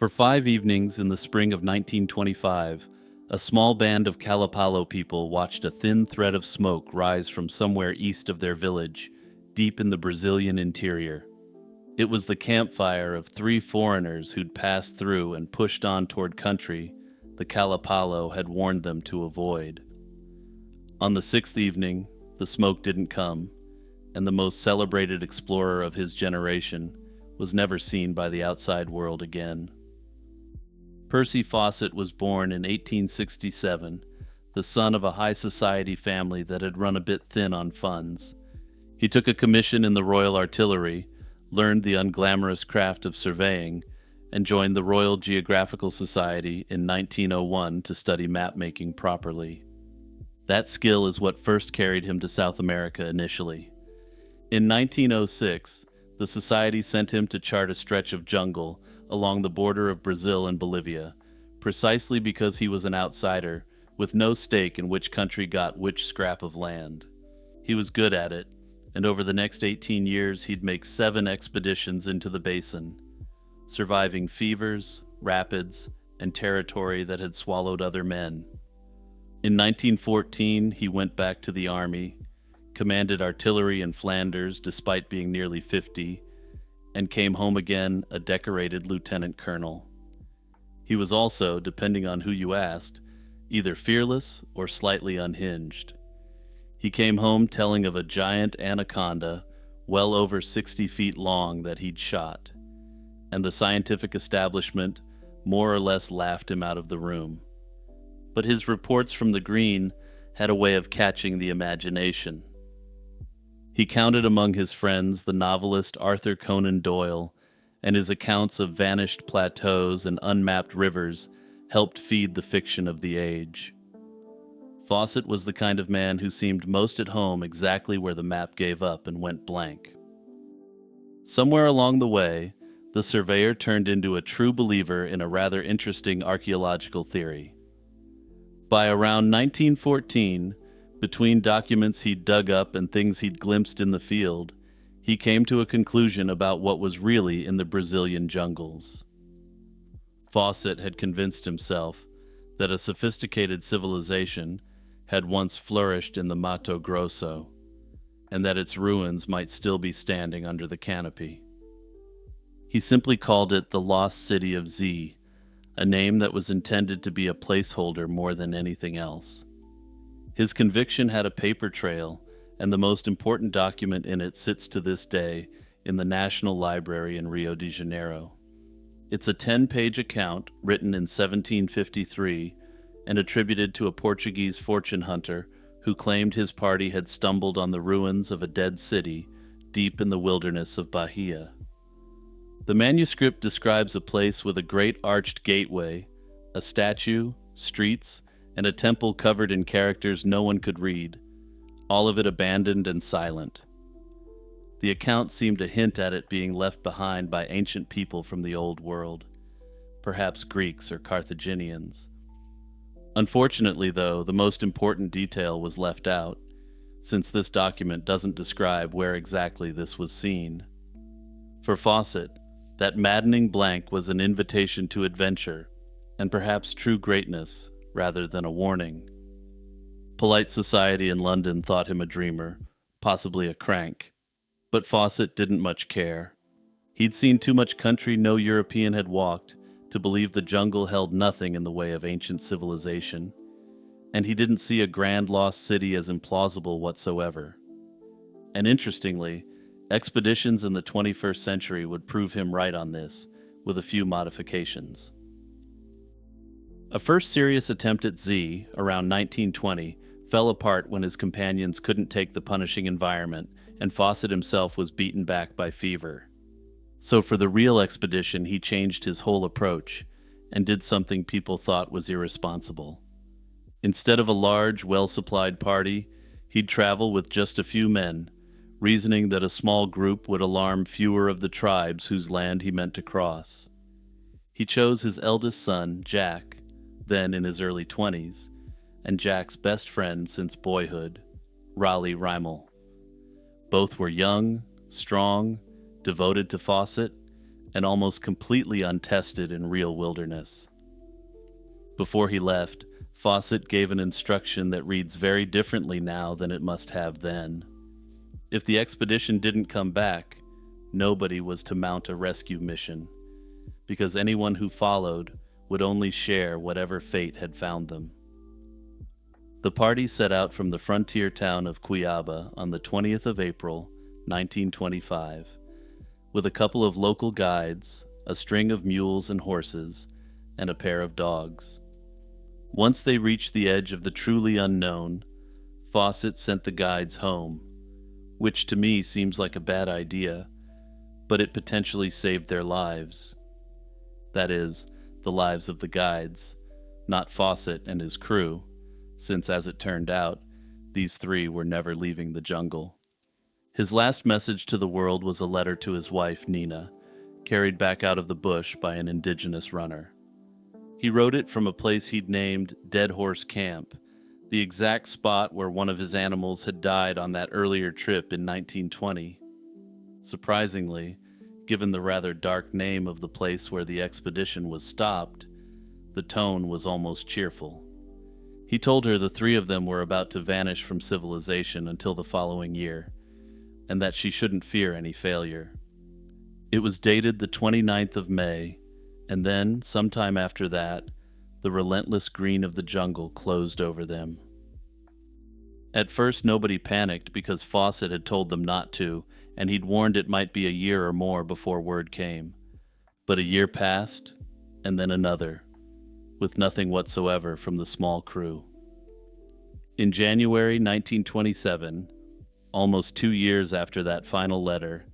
For 5 evenings in the spring of 1925, a small band of Kalapalo people watched a thin thread of smoke rise from somewhere east of their village, deep in the Brazilian interior. It was the campfire of three foreigners who'd passed through and pushed on toward country the Kalapalo had warned them to avoid. On the sixth evening, the smoke didn't come, and the most celebrated explorer of his generation was never seen by the outside world again. Percy Fawcett was born in 1867, the son of a high society family that had run a bit thin on funds. He took a commission in the Royal Artillery, learned the unglamorous craft of surveying, and joined the Royal Geographical Society in 1901 to study map-making properly. That skill is what first carried him to South America initially. In 1906, the Society sent him to chart a stretch of jungle along the border of Brazil and Bolivia, precisely because he was an outsider, with no stake in which country got which scrap of land. He was good at it, and over the next 18 years he'd make 7 expeditions into the basin, surviving fevers, rapids, and territory that had swallowed other men. In 1914, he went back to the army, commanded artillery in Flanders despite being nearly 50, and came home again a decorated lieutenant colonel. He was also, depending on who you asked, either fearless or slightly unhinged. He came home telling of a giant anaconda well over 60 feet long that he'd shot, and the scientific establishment more or less laughed him out of the room. But his reports from the green had a way of catching the imagination. He counted among his friends the novelist Arthur Conan Doyle, and his accounts of vanished plateaus and unmapped rivers helped feed the fiction of the age. Fawcett was the kind of man who seemed most at home exactly where the map gave up and went blank. Somewhere along the way, the surveyor turned into a true believer in a rather interesting archaeological theory. By around 1914, between documents he'd dug up and things he'd glimpsed in the field, he came to a conclusion about what was really in the Brazilian jungles. Fawcett had convinced himself that a sophisticated civilization had once flourished in the Mato Grosso, and that its ruins might still be standing under the canopy. He simply called it the Lost City of Z, a name that was intended to be a placeholder more than anything else. His conviction had a paper trail, and the most important document in it sits to this day in the National Library in Rio de Janeiro. It's a 10-page account written in 1753 and attributed to a Portuguese fortune hunter who claimed his party had stumbled on the ruins of a dead city deep in the wilderness of Bahia. The manuscript describes a place with a great arched gateway, a statue, streets, and a temple covered in characters no one could read, all of it abandoned and silent. The account seemed to hint at it being left behind by ancient people from the old world, perhaps Greeks or Carthaginians. Unfortunately, though, the most important detail was left out, since this document doesn't describe where exactly this was seen. For Fawcett, that maddening blank was an invitation to adventure, and perhaps true greatness, rather than a warning. Polite society in London thought him a dreamer, possibly a crank, but Fawcett didn't much care. He'd seen too much country no European had walked to believe the jungle held nothing in the way of ancient civilization, and he didn't see a grand lost city as implausible whatsoever. And interestingly, expeditions in the 21st century would prove him right on this, with a few modifications. A first serious attempt at Z, around 1920, fell apart when his companions couldn't take the punishing environment, and Fawcett himself was beaten back by fever. So for the real expedition, he changed his whole approach, and did something people thought was irresponsible. Instead of a large, well-supplied party, he'd travel with just a few men, reasoning that a small group would alarm fewer of the tribes whose land he meant to cross. He chose his eldest son, Jack, then in his early 20s, and Jack's best friend since boyhood, Raleigh Reimel. Both were young, strong, devoted to Fawcett, and almost completely untested in real wilderness. Before he left, Fawcett gave an instruction that reads very differently now than it must have then. If the expedition didn't come back, nobody was to mount a rescue mission, because anyone who followed would only share whatever fate had found them. The party set out from the frontier town of Cuyaba on the 20th of April, 1925, with a couple of local guides, a string of mules and horses, and a pair of dogs. Once they reached the edge of the truly unknown, Fawcett sent the guides home, which to me seems like a bad idea, but it potentially saved their lives. That is, the lives of the guides, not Fawcett and his crew, since as it turned out, these three were never leaving the jungle. His last message to the world was a letter to his wife, Nina, carried back out of the bush by an indigenous runner. He wrote it from a place he'd named Dead Horse Camp, the exact spot where one of his animals had died on that earlier trip in 1920. Surprisingly, given the rather dark name of the place where the expedition was stopped, the tone was almost cheerful. He told her the three of them were about to vanish from civilization until the following year, and that she shouldn't fear any failure. It was dated the 29th of May, and then, sometime after that, the relentless green of the jungle closed over them. At first nobody panicked because Fawcett had told them not to, and he'd warned it might be a year or more before word came. But a year passed, and then another, with nothing whatsoever from the small crew. In January 1927, almost 2 years after that final letter,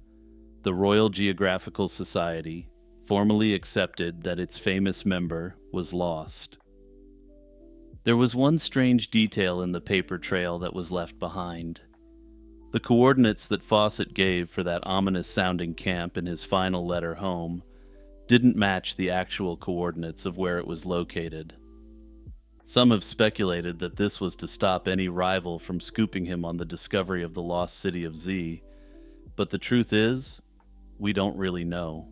the Royal Geographical Society formally accepted that its famous member was lost. There was one strange detail in the paper trail that was left behind. The coordinates that Fawcett gave for that ominous-sounding camp in his final letter home didn't match the actual coordinates of where it was located. Some have speculated that this was to stop any rival from scooping him on the discovery of the lost city of Z, but the truth is, we don't really know.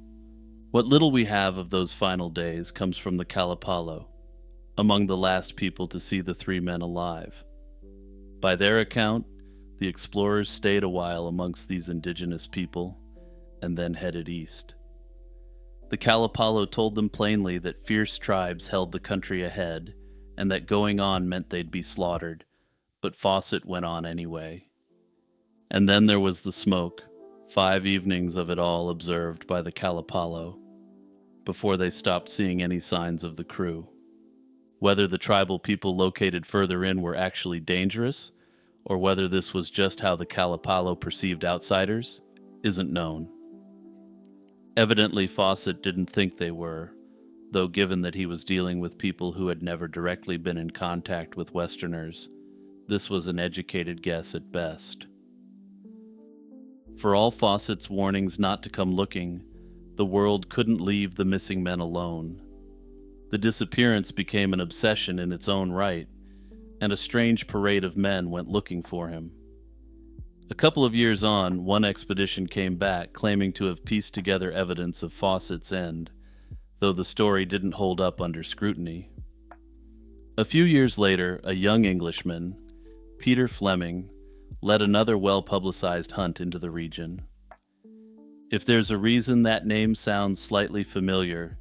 What little we have of those final days comes from the Kalapalo, among the last people to see the three men alive. By their account, the explorers stayed a while amongst these indigenous people, and then headed east. The Kalapalo told them plainly that fierce tribes held the country ahead, and that going on meant they'd be slaughtered, but Fawcett went on anyway. And then there was the smoke, 5 evenings of it all observed by the Kalapalo, before they stopped seeing any signs of the crew. Whether the tribal people located further in were actually dangerous, or whether this was just how the Kalapalo perceived outsiders, isn't known. Evidently, Fawcett didn't think they were, though given that he was dealing with people who had never directly been in contact with Westerners, this was an educated guess at best. For all Fawcett's warnings not to come looking, the world couldn't leave the missing men alone. The disappearance became an obsession in its own right, and a strange parade of men went looking for him. A couple of years on, one expedition came back claiming to have pieced together evidence of Fawcett's end, though the story didn't hold up under scrutiny. A few years later, a young Englishman, Peter Fleming, led another well-publicized hunt into the region. If there's a reason that name sounds slightly familiar,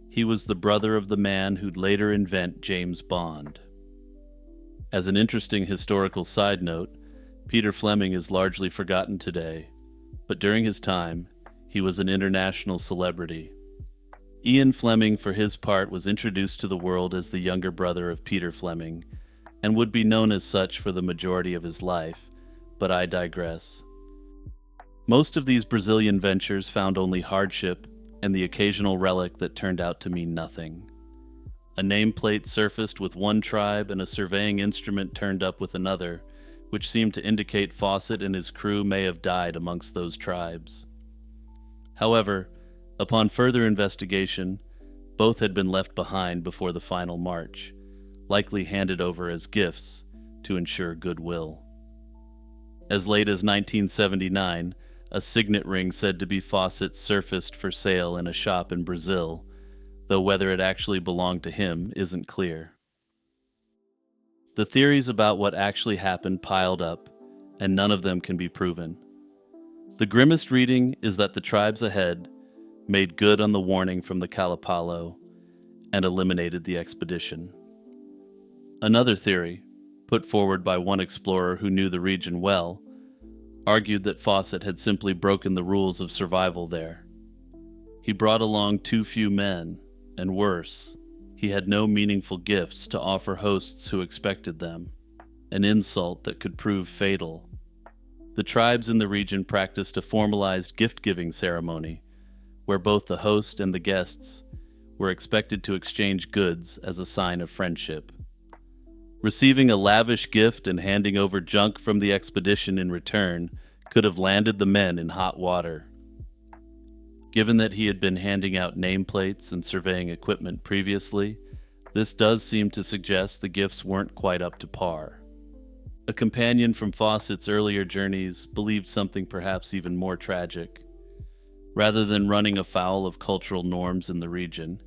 he was the brother of the man who'd later invent James Bond. As an interesting historical side note, Peter Fleming is largely forgotten today, but during his time, he was an international celebrity. Ian Fleming, for his part, was introduced to the world as the younger brother of Peter Fleming, and would be known as such for the majority of his life, but I digress. Most of these Brazilian ventures found only hardship and the occasional relic that turned out to mean nothing. A nameplate surfaced with one tribe and a surveying instrument turned up with another, which seemed to indicate Fawcett and his crew may have died amongst those tribes. However, upon further investigation, both had been left behind before the final march, likely handed over as gifts to ensure goodwill. As late as 1979, a signet ring said to be Fawcett's surfaced for sale in a shop in Brazil, though whether it actually belonged to him isn't clear. The theories about what actually happened piled up, and none of them can be proven. The grimmest reading is that the tribes ahead made good on the warning from the Kalapalo and eliminated the expedition. Another theory, put forward by one explorer who knew the region well, argued that Fawcett had simply broken the rules of survival there. He brought along too few men, and worse, he had no meaningful gifts to offer hosts who expected them, an insult that could prove fatal. The tribes in the region practiced a formalized gift-giving ceremony, where both the host and the guests were expected to exchange goods as a sign of friendship. Receiving a lavish gift and handing over junk from the expedition in return could have landed the men in hot water. Given that he had been handing out nameplates and surveying equipment previously, this does seem to suggest the gifts weren't quite up to par. A companion from Fawcett's earlier journeys believed something perhaps even more tragic. Rather than running afoul of cultural norms in the region,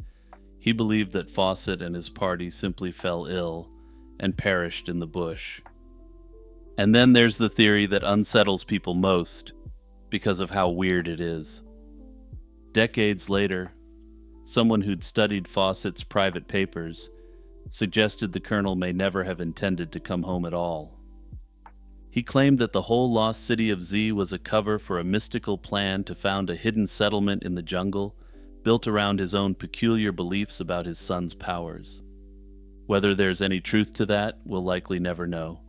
he believed that Fawcett and his party simply fell ill and perished in the bush. And then there's the theory that unsettles people most, because of how weird it is. Decades later, someone who'd studied Fawcett's private papers suggested the colonel may never have intended to come home at all. He claimed that the whole lost city of Z was a cover for a mystical plan to found a hidden settlement in the jungle, built around his own peculiar beliefs about his son's powers. Whether there's any truth to that, we'll likely never know,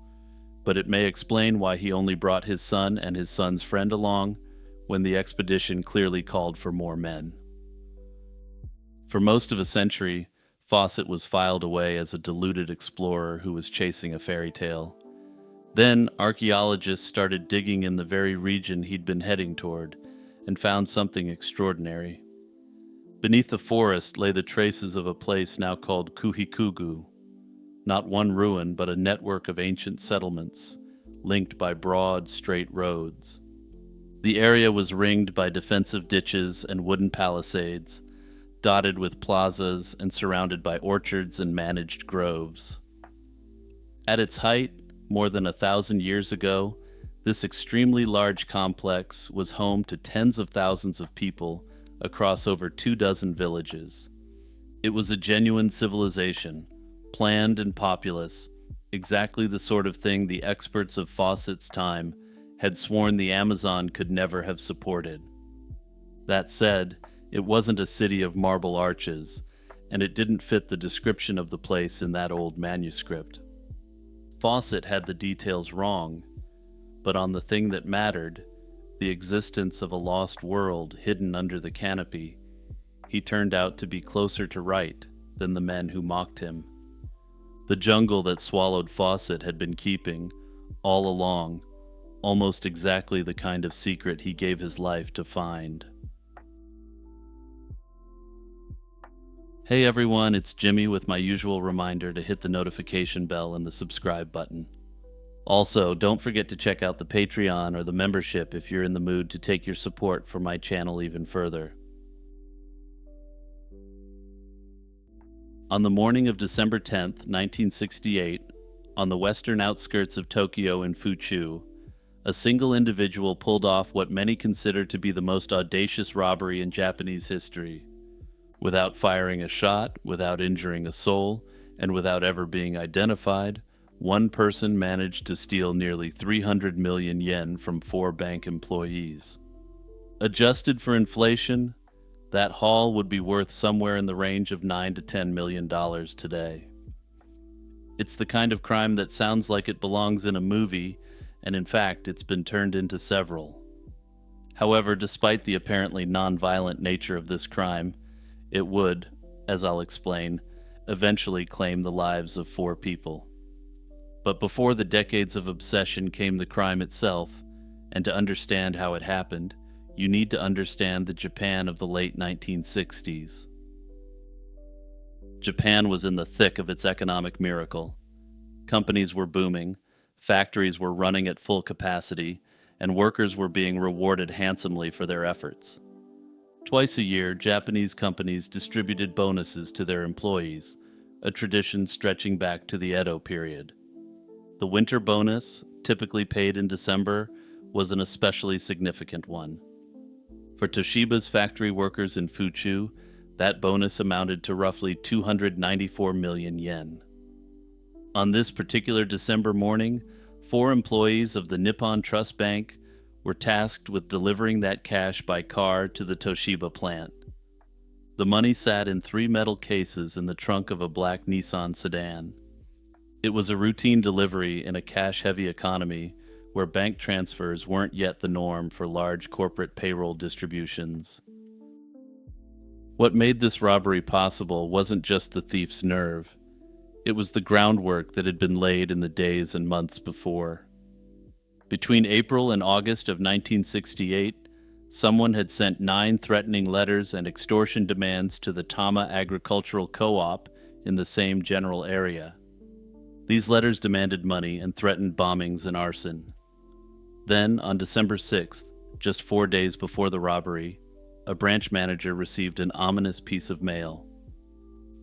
but it may explain why he only brought his son and his son's friend along when the expedition clearly called for more men. For most of a century, Fawcett was filed away as a deluded explorer who was chasing a fairy tale. Then, archaeologists started digging in the very region he'd been heading toward and found something extraordinary. Beneath the forest lay the traces of a place now called Kuhikugu. Not one ruin, but a network of ancient settlements, linked by broad, straight roads. The area was ringed by defensive ditches and wooden palisades, dotted with plazas and surrounded by orchards and managed groves. At its height, more than 1,000 years ago, this extremely large complex was home to tens of thousands of people across over 24 villages. It was a genuine civilization, planned and populous, exactly the sort of thing the experts of Fawcett's time had sworn the Amazon could never have supported. That said, it wasn't a city of marble arches, and it didn't fit the description of the place in that old manuscript. Fawcett had the details wrong, but on the thing that mattered, the existence of a lost world hidden under the canopy, he turned out to be closer to right than the men who mocked him. The jungle that swallowed Fawcett had been keeping, all along, almost exactly the kind of secret he gave his life to find. Hey everyone, it's Jimmy with my usual reminder to hit the notification bell and the subscribe button. Also, don't forget to check out the Patreon or the membership if you're in the mood to take your support for my channel even further. On the morning of December 10th, 1968, on the western outskirts of Tokyo in Fuchu, a single individual pulled off what many consider to be the most audacious robbery in Japanese history. Without firing a shot, without injuring a soul, and without ever being identified, one person managed to steal nearly 300 million yen from 4 bank employees. Adjusted for inflation, that haul would be worth somewhere in the range of $9 to $10 million today. It's the kind of crime that sounds like it belongs in a movie, and in fact, it's been turned into several. However, despite the apparently non-violent nature of this crime, it would, as I'll explain, eventually claim the lives of 4 people. But before the decades of obsession came the crime itself, and to understand how it happened, you need to understand the Japan of the late 1960s. Japan was in the thick of its economic miracle. Companies were booming, factories were running at full capacity, and workers were being rewarded handsomely for their efforts. Twice a year, Japanese companies distributed bonuses to their employees, a tradition stretching back to the Edo period. The winter bonus, typically paid in December, was an especially significant one. For Toshiba's factory workers in Fuchu, that bonus amounted to roughly 294 million yen. On this particular December morning, 4 employees of the Nippon Trust Bank were tasked with delivering that cash by car to the Toshiba plant. The money sat in 3 metal cases in the trunk of a black Nissan sedan. It was a routine delivery in a cash-heavy economy where bank transfers weren't yet the norm for large corporate payroll distributions. What made this robbery possible wasn't just the thief's nerve. It was the groundwork that had been laid in the days and months before. Between April and August of 1968, someone had sent 9 threatening letters and extortion demands to the Tama Agricultural Co-op in the same general area. These letters demanded money and threatened bombings and arson. Then, on December 6th, just 4 days before the robbery, a branch manager received an ominous piece of mail.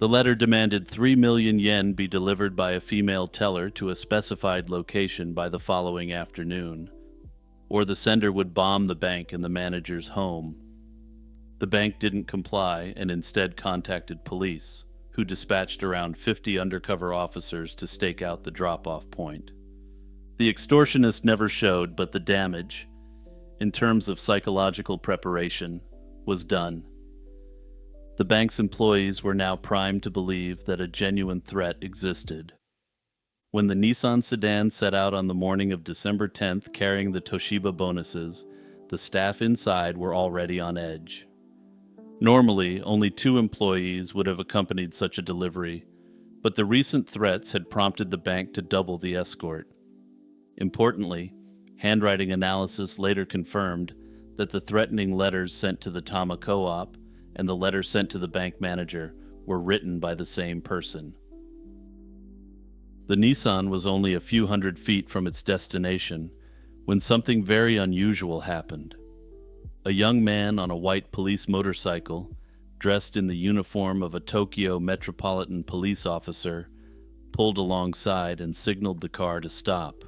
The letter demanded 3 million yen be delivered by a female teller to a specified location by the following afternoon, or the sender would bomb the bank and the manager's home. The bank didn't comply and instead contacted police, who dispatched around 50 undercover officers to stake out the drop-off point. The extortionist never showed, but the damage, in terms of psychological preparation, was done. The bank's employees were now primed to believe that a genuine threat existed. When the Nissan sedan set out on the morning of December 10th carrying the Toshiba bonuses, the staff inside were already on edge. Normally, only 2 employees would have accompanied such a delivery, but the recent threats had prompted the bank to double the escort. Importantly, handwriting analysis later confirmed that the threatening letters sent to the Tama Co-op and the letter sent to the bank manager were written by the same person. The Nissan was only a few hundred feet from its destination when something very unusual happened. A young man on a white police motorcycle, dressed in the uniform of a Tokyo Metropolitan Police officer, pulled alongside and signaled the car to stop.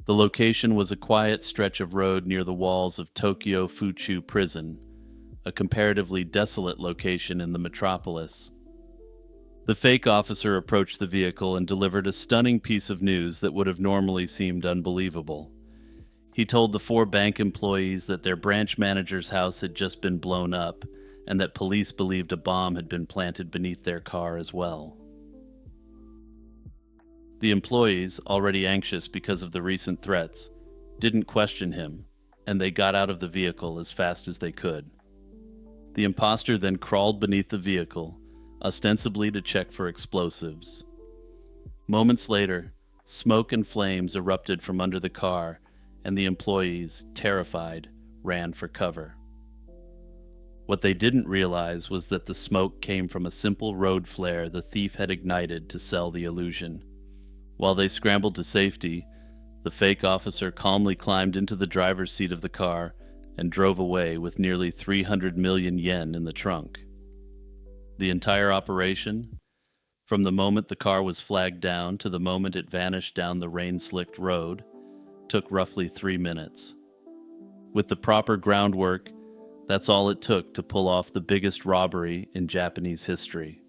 The location was a quiet stretch of road near the walls of Tokyo Fuchu Prison, a comparatively desolate location in the metropolis. The fake officer approached the vehicle and delivered a stunning piece of news that would have normally seemed unbelievable. He told the 4 bank employees that their branch manager's house had just been blown up and that police believed a bomb had been planted beneath their car as well. The employees, already anxious because of the recent threats, didn't question him, and they got out of the vehicle as fast as they could. The imposter then crawled beneath the vehicle, ostensibly to check for explosives. Moments later, smoke and flames erupted from under the car, and the employees, terrified, ran for cover. What they didn't realize was that the smoke came from a simple road flare the thief had ignited to sell the illusion. While they scrambled to safety, the fake officer calmly climbed into the driver's seat of the car and drove away with nearly 300 million yen in the trunk. The entire operation, from the moment the car was flagged down to the moment it vanished down the rain-slicked road, took roughly 3 minutes. With the proper groundwork, that's all it took to pull off the biggest robbery in Japanese history.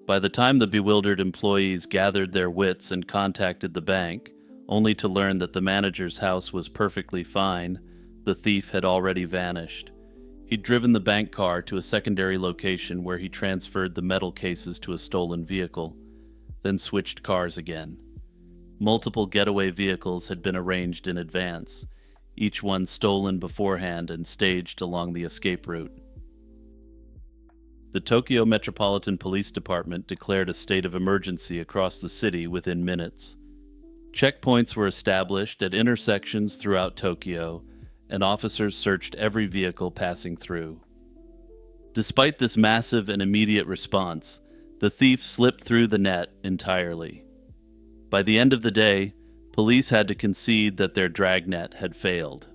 By the time the bewildered employees gathered their wits and contacted the bank, only to learn that the manager's house was perfectly fine, the thief had already vanished. He'd driven the bank car to a secondary location where he transferred the metal cases to a stolen vehicle, then switched cars again. Multiple getaway vehicles had been arranged in advance, each one stolen beforehand and staged along the escape route. The Tokyo Metropolitan Police Department declared a state of emergency across the city within minutes. Checkpoints were established at intersections throughout Tokyo, and officers searched every vehicle passing through. Despite this massive and immediate response, the thief slipped through the net entirely. By the end of the day, Police had to concede that their dragnet had failed.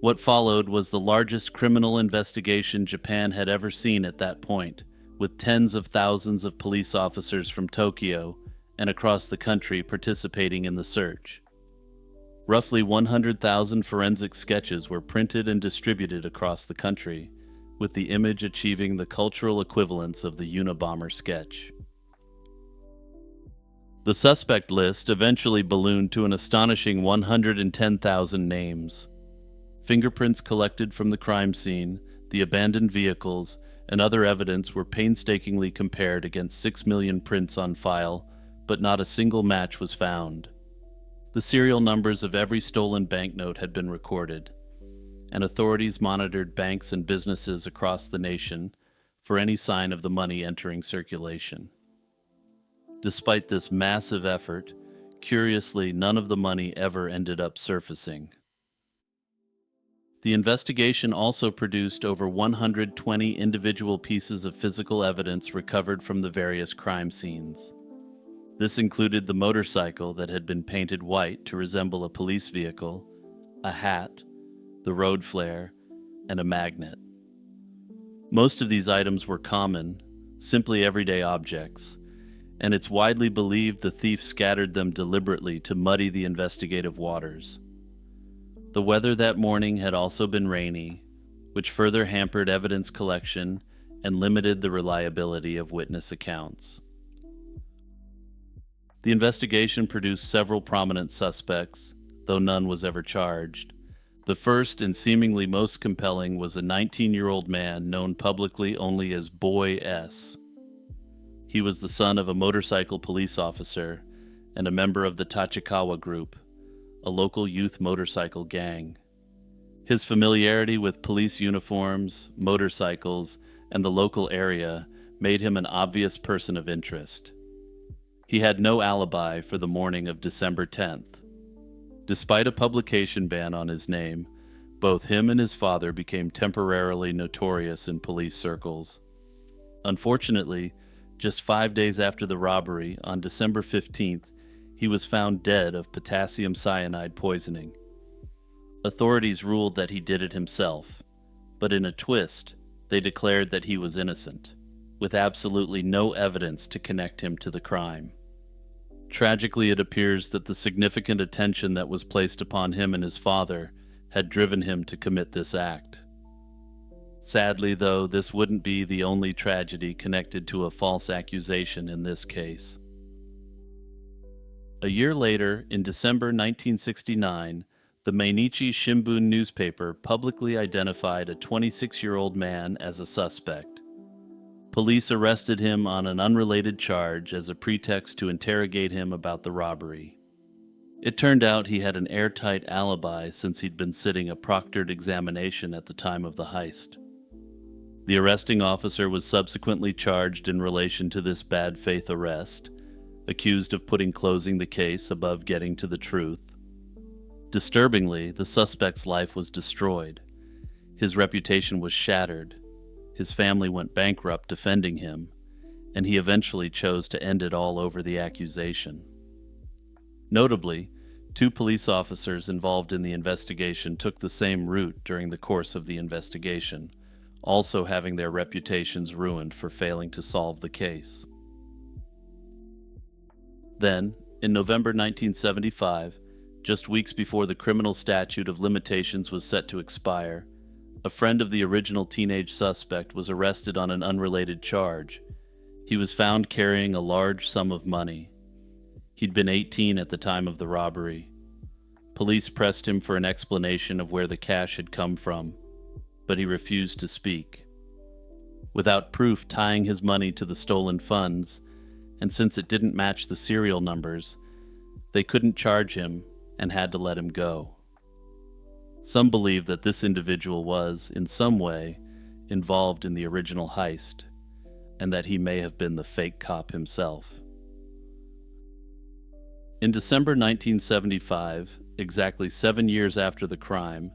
What followed was the largest criminal investigation Japan had ever seen at that point, with tens of thousands of police officers from Tokyo and across the country participating in the search. Roughly 100,000 forensic sketches were printed and distributed across the country, with the image achieving the cultural equivalence of the Unabomber sketch. The suspect list eventually ballooned to an astonishing 110,000 names. Fingerprints collected from the crime scene, the abandoned vehicles, and other evidence were painstakingly compared against 6 million prints on file, but not a single match was found. The serial numbers of every stolen banknote had been recorded, and authorities monitored banks and businesses across the nation for any sign of the money entering circulation. Despite this massive effort, curiously, none of the money ever ended up surfacing. The investigation also produced over 120 individual pieces of physical evidence recovered from the various crime scenes. This included the motorcycle that had been painted white to resemble a police vehicle, a hat, the road flare, and a magnet. Most of these items were common, simply everyday objects, and it's widely believed the thief scattered them deliberately to muddy the investigative waters. The weather that morning had also been rainy, which further hampered evidence collection and limited the reliability of witness accounts. The investigation produced several prominent suspects, though none was ever charged. The first and seemingly most compelling was a 19-year-old man known publicly only as Boy S. He was the son of a motorcycle police officer and a member of the Tachikawa Group, a local youth motorcycle gang. His familiarity with police uniforms, motorcycles, and the local area made him an obvious person of interest. He had no alibi for the morning of December 10th. Despite a publication ban on his name, both him and his father became temporarily notorious in police circles. Unfortunately, just 5 days after the robbery, on December 15th, he was found dead of potassium cyanide poisoning. Authorities ruled that he did it himself, but in a twist, they declared that he was innocent, with absolutely no evidence to connect him to the crime. Tragically, it appears that the significant attention that was placed upon him and his father had driven him to commit this act. Sadly, though, this wouldn't be the only tragedy connected to a false accusation in this case. A year later, in December 1969, the Mainichi Shimbun newspaper publicly identified a 26-year-old man as a suspect. Police arrested him on an unrelated charge as a pretext to interrogate him about the robbery. It turned out he had an airtight alibi since he'd been sitting a proctored examination at the time of the heist. The arresting officer was subsequently charged in relation to this bad faith arrest, accused of closing the case above getting to the truth. Disturbingly, the suspect's life was destroyed. His reputation was shattered. His family went bankrupt defending him, and he eventually chose to end it all over the accusation. Notably, 2 police officers involved in the investigation took the same route during the course of the investigation, also having their reputations ruined for failing to solve the case. Then, in November 1975, just weeks before the criminal statute of limitations was set to expire, a friend of the original teenage suspect was arrested on an unrelated charge. He was found carrying a large sum of money. He'd been 18 at the time of the robbery. Police pressed him for an explanation of where the cash had come from, but he refused to speak. Without proof tying his money to the stolen funds, and since it didn't match the serial numbers, they couldn't charge him and had to let him go. Some believe that this individual was, in some way, involved in the original heist, and that he may have been the fake cop himself. In December 1975, exactly 7 years after the crime,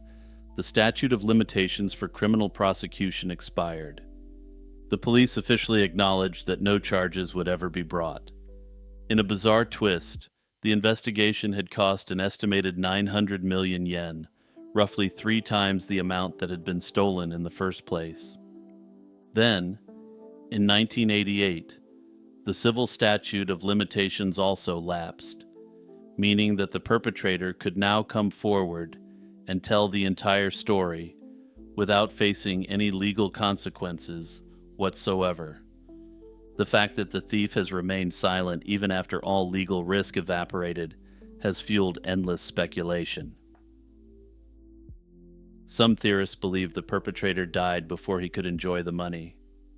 the statute of limitations for criminal prosecution expired. The police officially acknowledged that no charges would ever be brought. In a bizarre twist, The investigation had cost an estimated 900 million yen, roughly 3 times the amount that had been stolen in the first place. Then, in 1988, the civil statute of limitations also lapsed, meaning that the perpetrator could now come forward and tell the entire story without facing any legal consequences whatsoever. The fact that the thief has remained silent even after all legal risk evaporated has fueled endless speculation. Some theorists believe the perpetrator died before he could enjoy the money,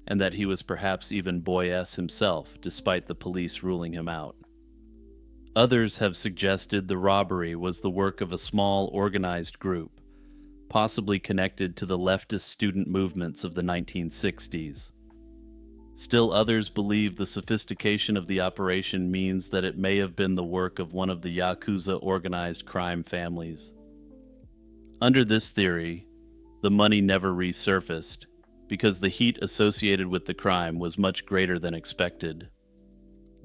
and that he was perhaps even Boy S himself, despite the police ruling him out. Others have suggested the robbery was the work of a small, organized group, possibly connected to the leftist student movements of the 1960s. Still others believe the sophistication of the operation means that it may have been the work of one of the Yakuza organized crime families. Under this theory, the money never resurfaced, because the heat associated with the crime was much greater than expected.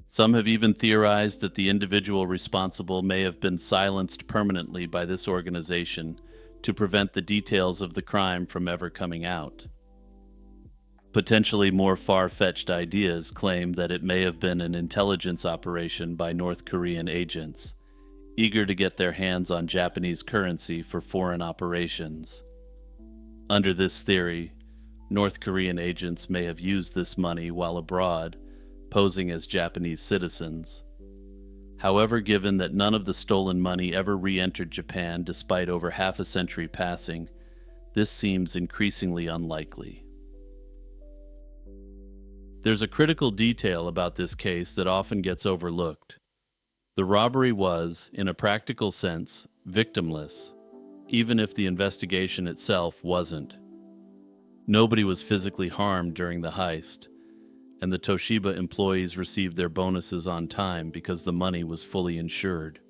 Some have even theorized that the individual responsible may have been silenced permanently by this organization to prevent the details of the crime from ever coming out. Potentially more far-fetched ideas claim that it may have been an intelligence operation by North Korean agents, eager to get their hands on Japanese currency for foreign operations. Under this theory, North Korean agents may have used this money while abroad, posing as Japanese citizens. However, given that none of the stolen money ever re-entered Japan despite over half a century passing, this seems increasingly unlikely. There's a critical detail about this case that often gets overlooked. The robbery was, in a practical sense, victimless, even if the investigation itself wasn't. Nobody was physically harmed during the heist, and the Toshiba employees received their bonuses on time because the money was fully insured.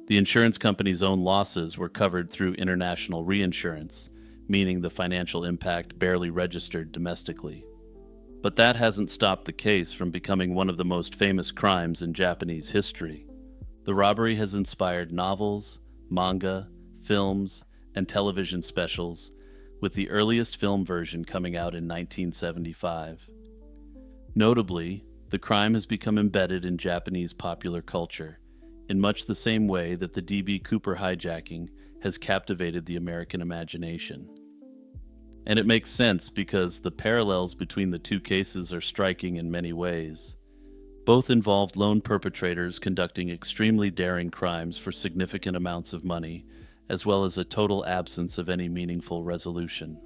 The insurance company's own losses were covered through international reinsurance, meaning the financial impact barely registered domestically. But that hasn't stopped the case from becoming one of the most famous crimes in Japanese history. The robbery has inspired novels, manga, films, and television specials, with the earliest film version coming out in 1975. Notably, the crime has become embedded in Japanese popular culture, in much the same way that the D.B. Cooper hijacking has captivated the American imagination. And it makes sense because the parallels between the two cases are striking in many ways. Both involved lone perpetrators conducting extremely daring crimes for significant amounts of money, as well as a total absence of any meaningful resolution.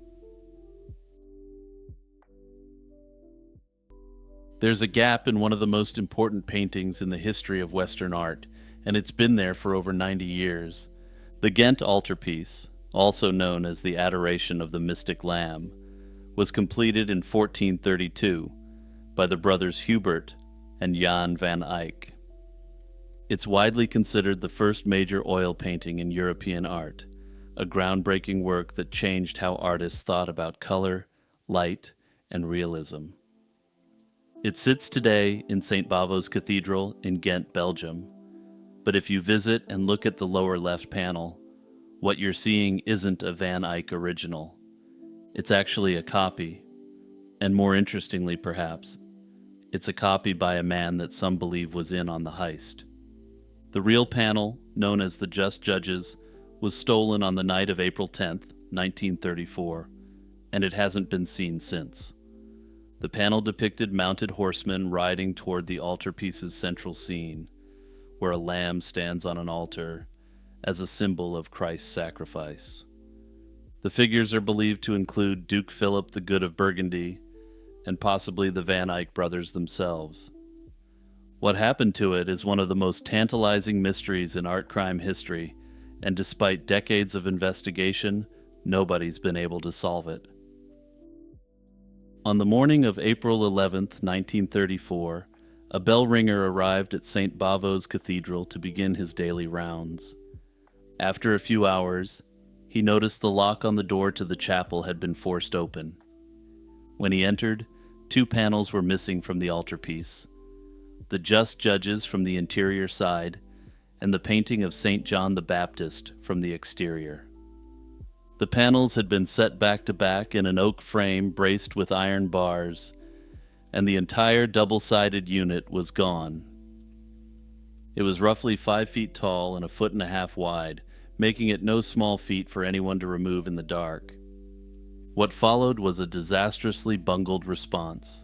There's a gap in one of the most important paintings in the history of Western art, and it's been there for over 90 years. The Ghent altarpiece, also known as the Adoration of the Mystic Lamb, was completed in 1432 by the brothers Hubert and Jan van Eyck. It's widely considered the first major oil painting in European art, a groundbreaking work that changed how artists thought about color, light, and realism. It sits today in St. Bavo's Cathedral in Ghent, Belgium, but if you visit and look at the lower left panel, what you're seeing isn't a Van Eyck original. It's actually a copy, and more interestingly perhaps, it's a copy by a man that some believe was in on the heist. The real panel, known as the Just Judges, was stolen on the night of April 10th, 1934, and it hasn't been seen since. The panel depicted mounted horsemen riding toward the altarpiece's central scene, where a lamb stands on an altar as a symbol of Christ's sacrifice. The figures are believed to include Duke Philip the Good of Burgundy and possibly the Van Eyck brothers themselves. What happened to it is one of the most tantalizing mysteries in art crime history, and despite decades of investigation, nobody's been able to solve it. On the morning of April 11th, 1934, a bell ringer arrived at St. Bavo's Cathedral to begin his daily rounds. After a few hours, he noticed the lock on the door to the chapel had been forced open. When he entered, 2 panels were missing from the altarpiece. the just judges from the interior side, and the painting of St. John the Baptist from the exterior. The panels had been set back to back in an oak frame braced with iron bars, and the entire double-sided unit was gone. It was roughly 5 feet tall and 1.5 feet wide, making it no small feat for anyone to remove in the dark. What followed was a disastrously bungled response,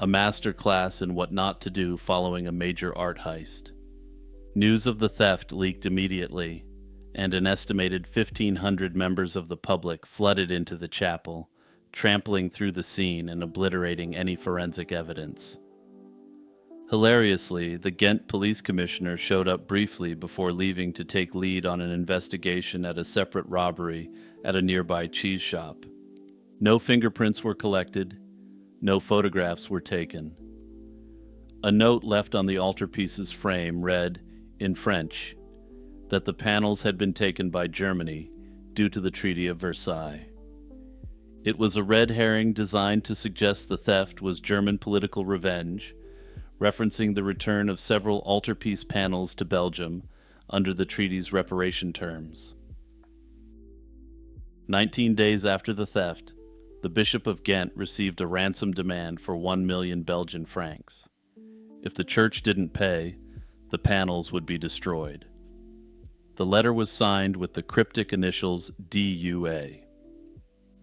a master class in what not to do following a major art heist. News of the theft leaked immediately, and an estimated 1,500 members of the public flooded into the chapel, trampling through the scene and obliterating any forensic evidence. Hilariously, the Ghent police commissioner showed up briefly before leaving to take lead on an investigation at a separate robbery at a nearby cheese shop. No fingerprints were collected, no photographs were taken. A note left on the altarpiece's frame read, in French, that the panels had been taken by Germany due to the Treaty of Versailles. It was a red herring designed to suggest the theft was German political revenge, referencing the return of several altarpiece panels to Belgium under the treaty's reparation terms. 19 days after the theft, the Bishop of Ghent received a ransom demand for 1 million Belgian francs. If the church didn't pay, the panels would be destroyed. The letter was signed with the cryptic initials DUA.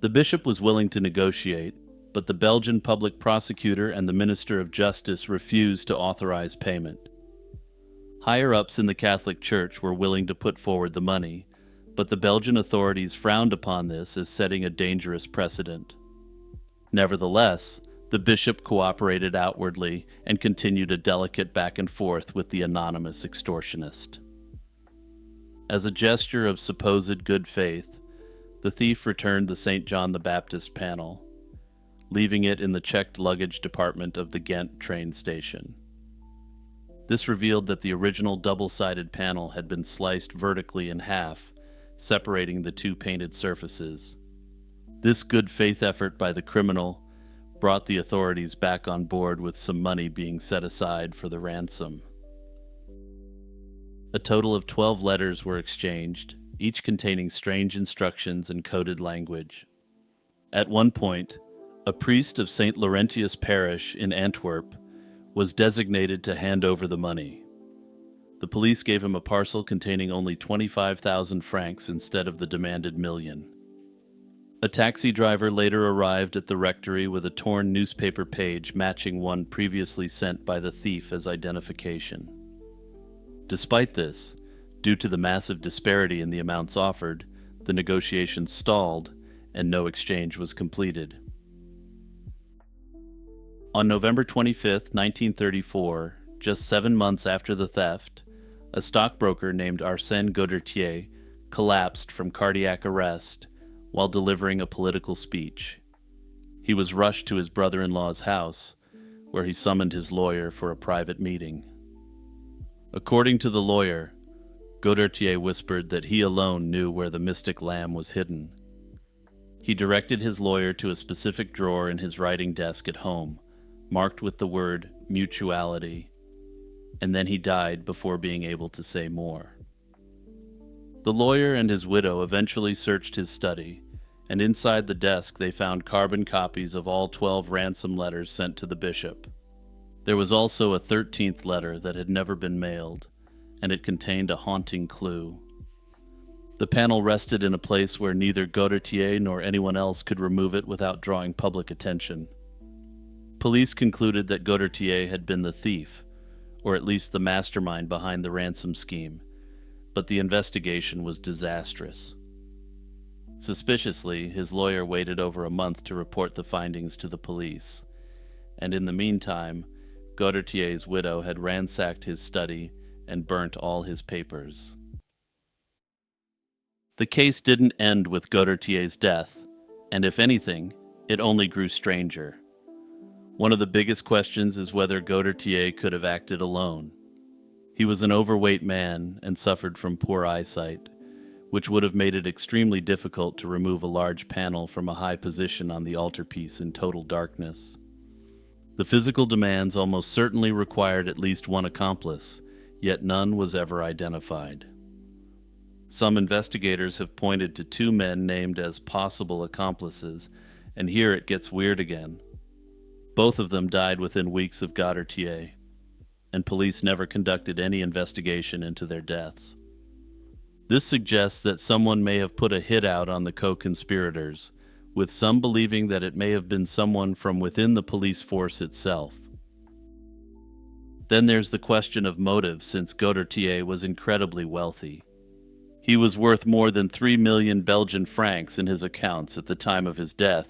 The bishop was willing to negotiate, but the Belgian public prosecutor and the Minister of Justice refused to authorize payment. Higher-ups in the Catholic Church were willing to put forward the money, but the Belgian authorities frowned upon this as setting a dangerous precedent. Nevertheless, the bishop cooperated outwardly and continued a delicate back and forth with the anonymous extortionist. As a gesture of supposed good faith, the thief returned the St. John the Baptist panel, leaving it in the checked luggage department of the Ghent train station. This revealed that the original double-sided panel had been sliced vertically in half, separating the two painted surfaces. This good faith effort by the criminal brought the authorities back on board with some money being set aside for the ransom. A total of 12 letters were exchanged, each containing strange instructions and coded language. At one point, a priest of St. Laurentius Parish in Antwerp was designated to hand over the money. The police gave him a parcel containing only 25,000 francs instead of the demanded million. A taxi driver later arrived at the rectory with a torn newspaper page matching one previously sent by the thief as identification. Despite this, due to the massive disparity in the amounts offered, the negotiations stalled and no exchange was completed. On November 25, 1934, just 7 months after the theft, a stockbroker named Arsène Godertier collapsed from cardiac arrest while delivering a political speech. He was rushed to his brother-in-law's house, where he summoned his lawyer for a private meeting. According to the lawyer, Godertier whispered that he alone knew where the mystic lamb was hidden. He directed his lawyer to a specific drawer in his writing desk at home, marked with the word mutuality, and then he died before being able to say more. The lawyer and his widow eventually searched his study, and inside the desk they found carbon copies of all 12 ransom letters sent to the bishop. There was also a 13th letter that had never been mailed, and it contained a haunting clue. The panel rested in a place where neither Godertier nor anyone else could remove it without drawing public attention. Police concluded that Godertier had been the thief, or at least the mastermind behind the ransom scheme, but the investigation was disastrous. Suspiciously, his lawyer waited over a month to report the findings to the police, and in the meantime, Godertier's widow had ransacked his study and burnt all his papers. The case didn't end with Godertier's death, and if anything, it only grew stranger. One of the biggest questions is whether Godertier could have acted alone. He was an overweight man and suffered from poor eyesight, which would have made it extremely difficult to remove a large panel from a high position on the altarpiece in total darkness. The physical demands almost certainly required at least one accomplice, yet none was ever identified. Some investigators have pointed to two men named as possible accomplices, and here it gets weird again. Both of them died within weeks of Godertier, and police never conducted any investigation into their deaths. This suggests that someone may have put a hit out on the co-conspirators, with some believing that it may have been someone from within the police force itself. Then there's the question of motive, since Godertier was incredibly wealthy. He was worth more than 3 million Belgian francs in his accounts at the time of his death,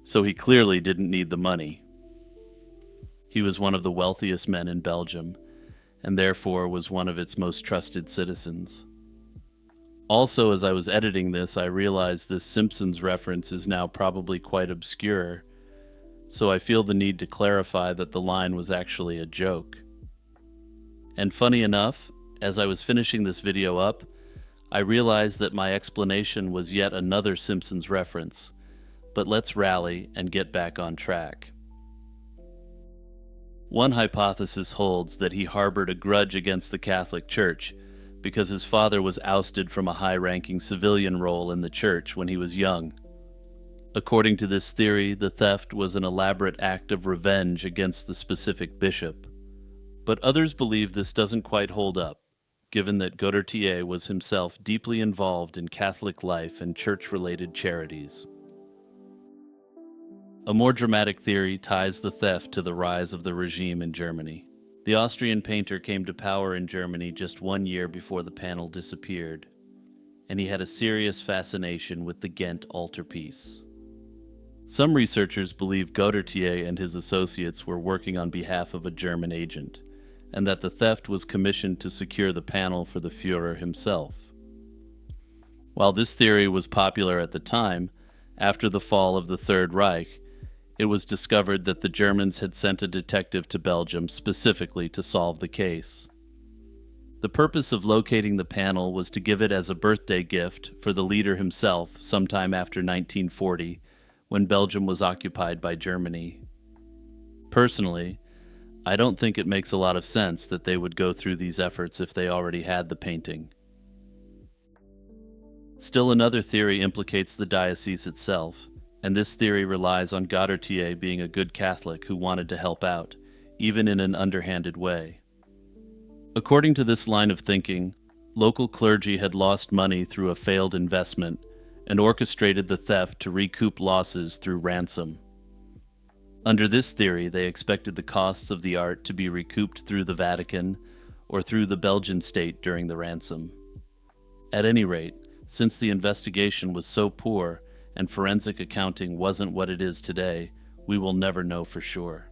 so he clearly didn't need the money. He was one of the wealthiest men in Belgium, and therefore was one of its most trusted citizens. Also, as I was editing this, I realized this Simpsons reference is now probably quite obscure, so I feel the need to clarify that the line was actually a joke. And funny enough, as I was finishing this video up, I realized that my explanation was yet another Simpsons reference, but let's rally and get back on track. One hypothesis holds that he harbored a grudge against the Catholic Church because his father was ousted from a high-ranking civilian role in the church when he was young. According to this theory, the theft was an elaborate act of revenge against the specific bishop. But others believe this doesn't quite hold up, given that Godertier was himself deeply involved in Catholic life and church-related charities. A more dramatic theory ties the theft to the rise of the regime in Germany. The Austrian painter came to power in Germany just 1 year before the panel disappeared, and he had a serious fascination with the Ghent altarpiece. Some researchers believe Godertier and his associates were working on behalf of a German agent, and that the theft was commissioned to secure the panel for the Führer himself. While this theory was popular at the time, after the fall of the Third Reich, it was discovered that the Germans had sent a detective to Belgium specifically to solve the case. The purpose of locating the panel was to give it as a birthday gift for the leader himself sometime after 1940, when Belgium was occupied by Germany. Personally, I don't think it makes a lot of sense that they would go through these efforts if they already had the painting. Still, another theory implicates the diocese itself, and this theory relies on Godertier being a good Catholic who wanted to help out, even in an underhanded way. According to this line of thinking, local clergy had lost money through a failed investment and orchestrated the theft to recoup losses through ransom. Under this theory, they expected the costs of the art to be recouped through the Vatican or through the Belgian state during the ransom. At any rate, since the investigation was so poor and forensic accounting wasn't what it is today, we will never know for sure.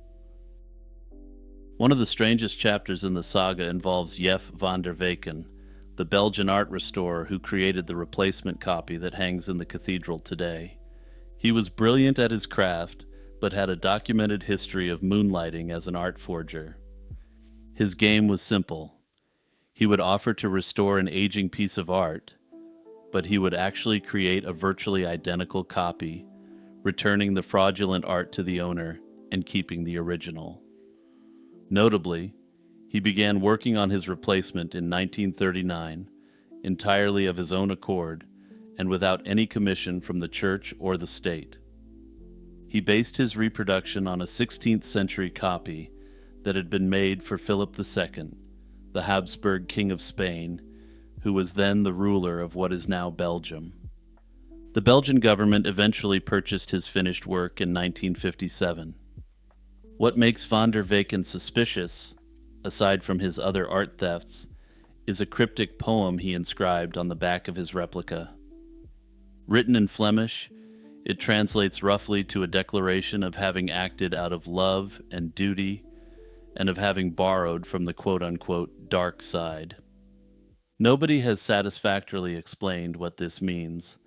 One of the strangest chapters in the saga involves Jef van der Weken, the Belgian art restorer who created the replacement copy that hangs in the cathedral today. He was brilliant at his craft, but had a documented history of moonlighting as an art forger. His game was simple. He would offer to restore an aging piece of art, but he would actually create a virtually identical copy, returning the fraudulent art to the owner and keeping the original. Notably, he began working on his replacement in 1939, entirely of his own accord and without any commission from the church or the state. He based his reproduction on a 16th century copy that had been made for Philip II, the Habsburg King of Spain, who was then the ruler of what is now Belgium. The Belgian government eventually purchased his finished work in 1957. What makes van der Weken suspicious, aside from his other art thefts, is a cryptic poem he inscribed on the back of his replica. Written in Flemish, it translates roughly to a declaration of having acted out of love and duty, and of having borrowed from the quote-unquote dark side. Nobody has satisfactorily explained what this means,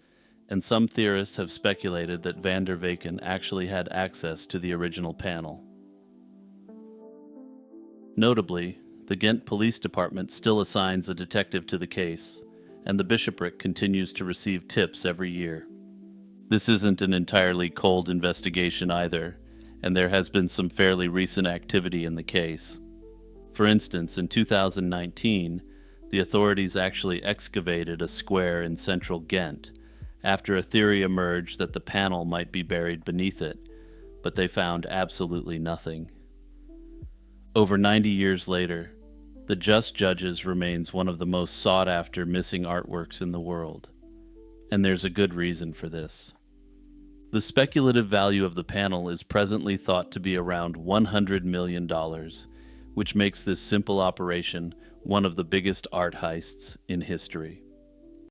and some theorists have speculated that van der Weken actually had access to the original panel. Notably, the Ghent Police Department still assigns a detective to the case, and the bishopric continues to receive tips every year. This isn't an entirely cold investigation either, and there has been some fairly recent activity in the case. For instance, in 2019, the authorities actually excavated a square in central Ghent after a theory emerged that the panel might be buried beneath it, but they found absolutely nothing. Over 90 years later, The Just Judges remains one of the most sought-after missing artworks in the world, and there's a good reason for this. The speculative value of the panel is presently thought to be around $100 million, which makes this simple operation one of the biggest art heists in history.